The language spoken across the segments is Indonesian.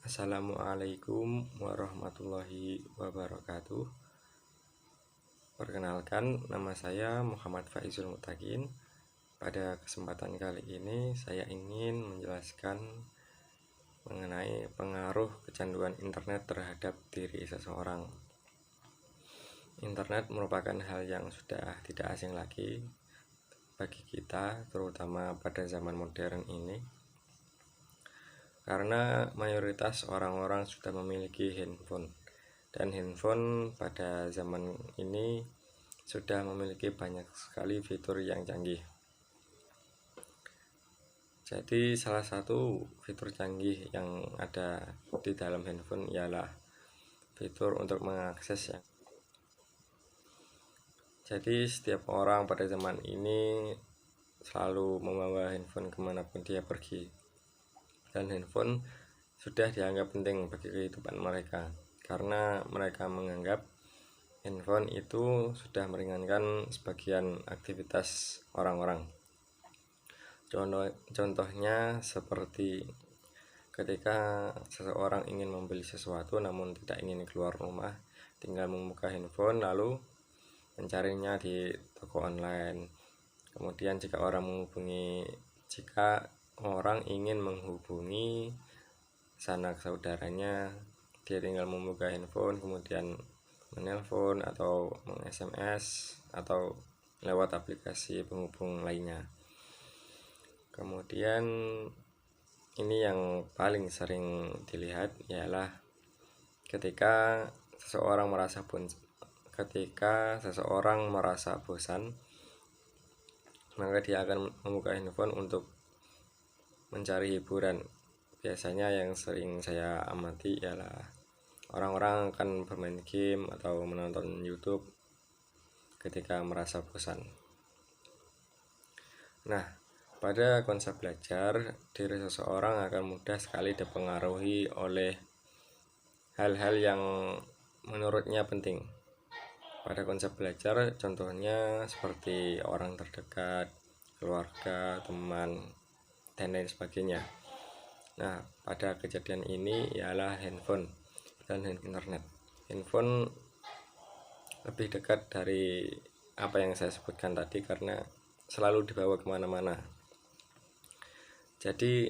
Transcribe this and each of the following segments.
Assalamualaikum warahmatullahi wabarakatuh. Perkenalkan, nama saya Muhammad Faizul Mutakin. Pada kesempatan kali ini saya ingin menjelaskan mengenai pengaruh kecanduan internet terhadap diri seseorang. Internet merupakan hal yang sudah tidak asing lagi bagi kita, terutama pada zaman modern ini, karena mayoritas orang-orang sudah memiliki handphone, dan handphone pada zaman ini sudah memiliki banyak sekali fitur yang canggih. Jadi salah satu fitur canggih yang ada di dalam handphone ialah fitur untuk mengakses ya. Jadi setiap orang pada zaman ini selalu membawa handphone kemanapun dia pergi, dan handphone sudah dianggap penting bagi kehidupan mereka, karena mereka menganggap handphone itu sudah meringankan sebagian aktivitas orang-orang. Contohnya seperti ketika seseorang ingin membeli sesuatu namun tidak ingin keluar rumah, tinggal membuka handphone lalu mencarinya di toko online. Kemudian jika orang ingin menghubungi sanak saudaranya, dia tinggal membuka handphone kemudian menelpon atau meng-SMS atau lewat aplikasi penghubung lainnya. Kemudian ini yang paling sering dilihat ialah ketika seseorang merasa bosan, maka dia akan membuka handphone untuk mencari hiburan. Biasanya yang sering saya amati ialah orang-orang akan bermain game atau menonton YouTube ketika merasa bosan. Nah, pada konsep belajar, diri seseorang akan mudah sekali dipengaruhi oleh hal-hal yang menurutnya penting. Pada konsep belajar, contohnya seperti orang terdekat, keluarga, teman, dan lain sebagainya. Nah, pada kejadian ini ialah handphone dan internet. Handphone lebih dekat dari apa yang saya sebutkan tadi karena selalu dibawa kemana-mana. Jadi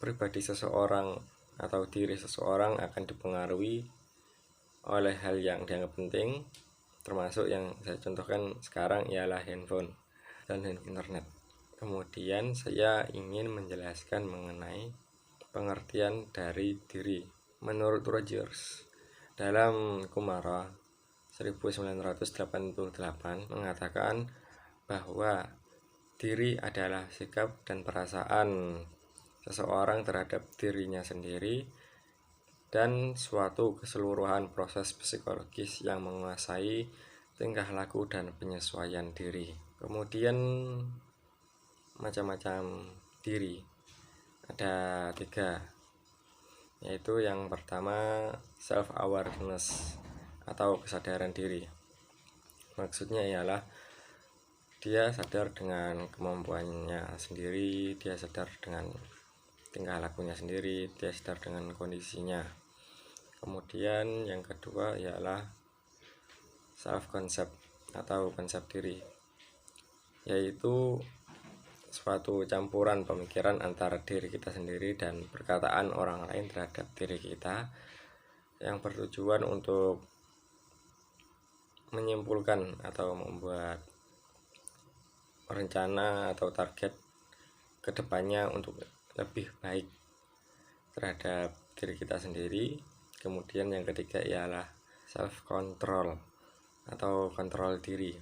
pribadi seseorang atau diri seseorang akan dipengaruhi oleh hal yang dianggap penting, termasuk yang saya contohkan sekarang ialah handphone dan internet. Kemudian saya ingin menjelaskan mengenai pengertian dari diri. Menurut Rogers, dalam Kumara 1988 mengatakan bahwa diri adalah sikap dan perasaan seseorang terhadap dirinya sendiri dan suatu keseluruhan proses psikologis yang menguasai tingkah laku dan penyesuaian diri. Kemudian macam-macam diri ada 3, yaitu yang pertama self awareness atau kesadaran diri. Maksudnya ialah dia sadar dengan kemampuannya sendiri, dia sadar dengan tingkah lakunya sendiri, dia sadar dengan kondisinya. Kemudian yang kedua ialah self concept atau konsep diri, yaitu suatu campuran pemikiran antara diri kita sendiri dan perkataan orang lain terhadap diri kita yang bertujuan untuk menyimpulkan atau membuat rencana atau target kedepannya untuk lebih baik terhadap diri kita sendiri. Kemudian yang ketiga ialah self control atau kontrol diri.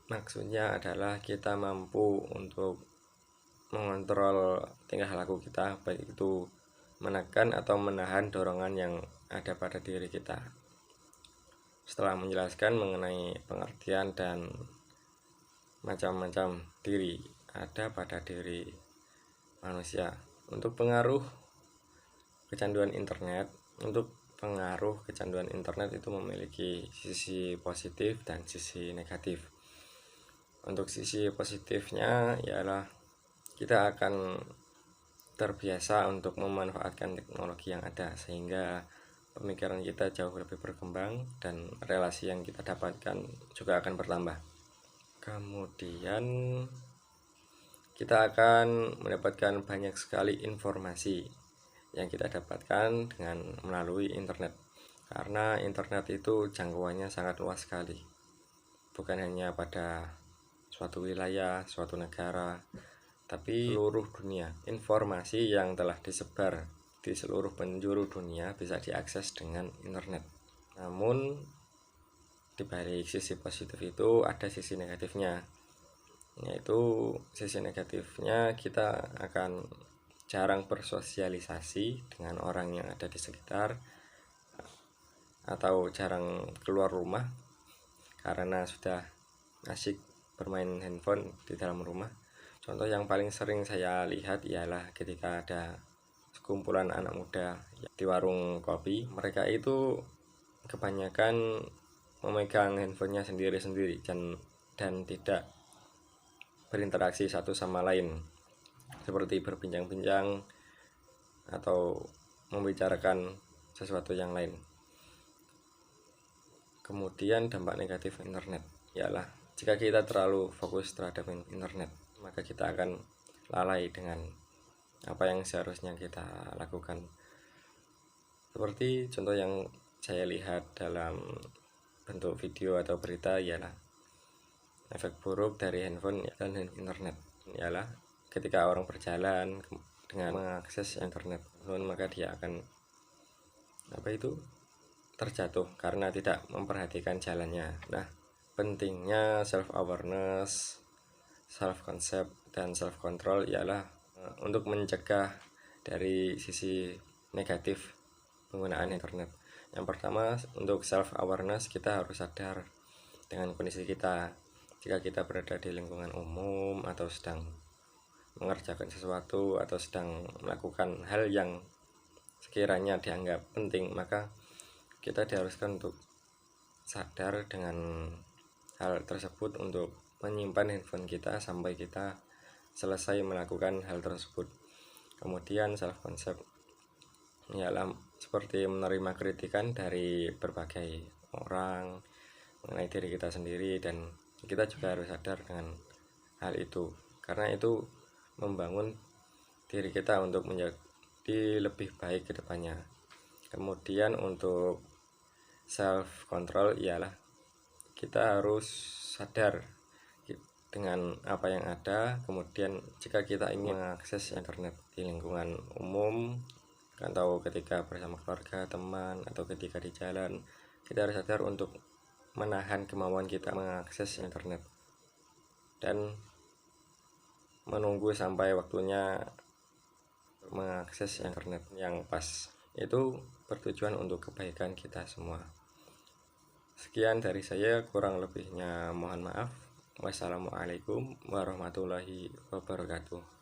Maksudnya adalah kita mampu untuk mengontrol tingkah laku kita, baik itu menekan atau menahan dorongan yang ada pada diri kita. Setelah menjelaskan mengenai pengertian dan macam-macam diri ada pada diri manusia, untuk pengaruh kecanduan internet itu memiliki sisi positif dan sisi negatif. Untuk sisi positifnya ialah kita akan terbiasa untuk memanfaatkan teknologi yang ada, sehingga pemikiran kita jauh lebih berkembang dan relasi yang kita dapatkan juga akan bertambah. Kemudian kita akan mendapatkan banyak sekali informasi yang kita dapatkan dengan melalui internet, karena internet itu jangkauannya sangat luas sekali, bukan hanya pada suatu wilayah, suatu negara, tapi seluruh dunia. Informasi yang telah disebar di seluruh penjuru dunia bisa diakses dengan internet. Namun di balik sisi positif itu ada sisi negatifnya, yaitu sisi negatifnya kita akan jarang bersosialisasi dengan orang yang ada di sekitar, atau jarang keluar rumah karena sudah asik bermain handphone di dalam rumah. Contoh yang paling sering saya lihat ialah ketika ada sekumpulan anak muda di warung kopi, mereka itu kebanyakan memegang handphonenya sendiri-sendiri dan tidak berinteraksi satu sama lain, seperti berbincang-bincang atau membicarakan sesuatu yang lain. Kemudian dampak negatif internet ialah jika kita terlalu fokus terhadap internet, maka kita akan lalai dengan apa yang seharusnya kita lakukan. Seperti contoh yang saya lihat dalam bentuk video atau berita ialah efek buruk dari handphone dan internet ialah ketika orang berjalan dengan mengakses internet, maka dia akan terjatuh karena tidak memperhatikan jalannya. Nah, pentingnya self awareness, self concept, dan self control ialah untuk mencegah dari sisi negatif penggunaan internet. Yang pertama, untuk self awareness kita harus sadar dengan kondisi kita. Jika kita berada di lingkungan umum atau sedang mengerjakan sesuatu atau sedang melakukan hal yang sekiranya dianggap penting, maka kita diharuskan untuk sadar dengan hal tersebut, untuk menyimpan handphone kita sampai kita selesai melakukan hal tersebut. Kemudian self concept ialah seperti menerima kritikan dari berbagai orang mengenai diri kita sendiri, dan kita juga harus sadar dengan hal itu, karena itu membangun diri kita untuk menjadi lebih baik ke depannya. Kemudian untuk self control ialah kita harus sadar dengan apa yang ada. Kemudian jika kita ingin mengakses internet di lingkungan umum atau ketika bersama keluarga, teman, atau ketika di jalan, kita harus sadar untuk menahan kemauan kita mengakses internet dan menunggu sampai waktunya mengakses internet yang pas. Itu bertujuan untuk kebaikan kita semua. Sekian dari saya, kurang lebihnya mohon maaf. Wassalamualaikum warahmatullahi wabarakatuh.